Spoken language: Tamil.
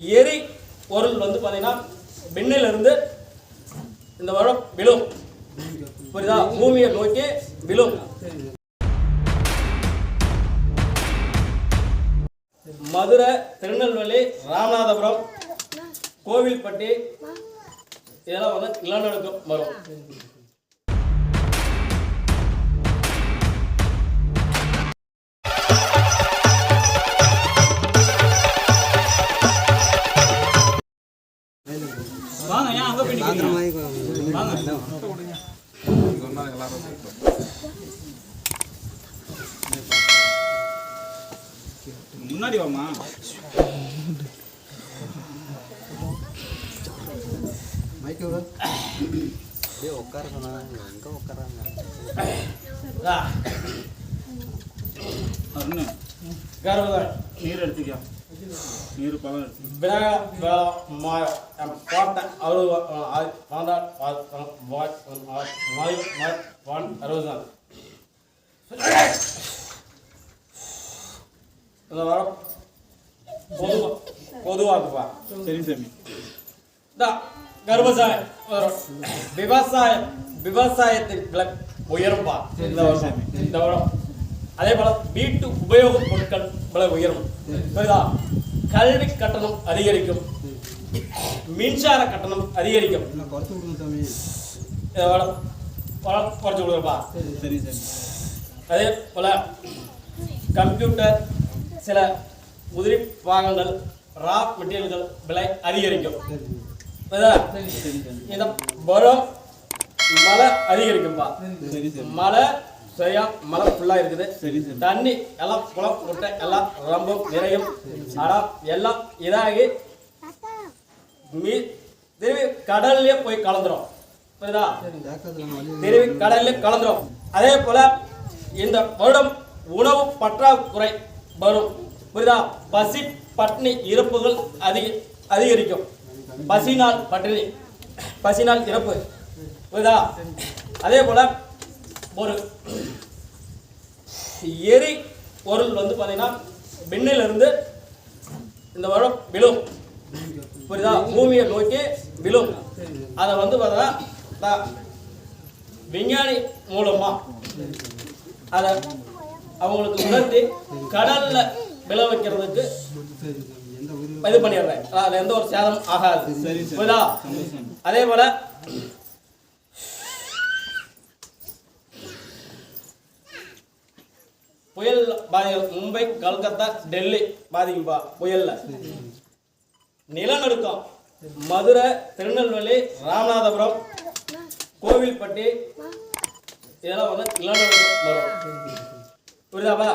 எரி பொருள் வந்து பார்த்தீங்கன்னா விண்ணிலிருந்து இந்த வருடம் விழும். புரியுதா? பூமியை நோக்கி விழும். மதுரை, திருநெல்வேலி, ராமநாதபுரம், கோவில்பட்டி இதெல்லாம் வந்து நிலநடுக்கம் வரும். வாங்க ஏன் அங்க போய் நிக்கிறீங்க? வாங்க முன்னாடி வாமா. மைக் வர டேய் உட்காருங்கண்ணா, எங்க உட்காராங்க? அருண் நீர் எடுத்துக்க. நீர் பழம் பொதுவாக்குப்பா. சரி சாமி. கர்வசாயம் விவசாயத்தின் விலை உயரும்பா இந்த வருஷம். இந்த வருடம் அதே போல வீட்டு உபயோக பொருட்கள் விலை உயரும். கல்வி கட்டணம் அதிகரிக்கும், மின்சார கட்டணம் அதிகரிக்கும். குறைச்சு கொடுப்பா. அதே போல கம்ப்யூட்டர் சில உதிரி பாகங்கள் ரா மெட்டீரியல்கள் விலை அதிகரிக்கும். இந்த வரும் மழை அதிகரிக்கும்பா. மழை சரியா மழை ஃபுல்லா இருக்குது. தண்ணி எல்லாம் குளம் முட்டை எல்லாம் ரொம்ப நிறையும். ஆனால் எல்லாம் இதாகி திரும்பி கடல்லே போய் கலந்துரும். புரியுதா? திரும்பி கடல்ல கலந்துரும். அதே போல இந்த வருடம் உணவு பற்றாக்குறை வரும். புரியுதா? பசி பட்டினி இறப்புகள் அதிகரிக்கும். பசினால் பட்டினி, பசினால் இறப்பு. புரியுதா? அதே போல ஒரு எரி பொருள் வந்து பார்த்தீங்கன்னா விண்ணிலிருந்து இந்த வருடம் விழும். புரியுதா? பூமியை நோக்கி விழும். அதை வந்து பார்த்தீங்கன்னா விஞ்ஞானி மூலமா அதை அவங்களுக்கு உணர்த்தி கடல்ல விழ வைக்கிறதுக்கு இது பண்ணிடுறேன். அதுல எந்த ஒரு சேதம் ஆகாது. புரியுதா? அதே போல புயல் பாதிகள் மும்பை, கல்கத்தா, டெல்லி பாதிக்கும்பா. புயல்ல நிலநடுக்கம் மதுரை, திருநெல்வேலி, ராமநாதபுரம், கோவில்பட்டி இதெல்லாம் வந்து நிலநடுக்கம் வரும். புரியுதாப்பா?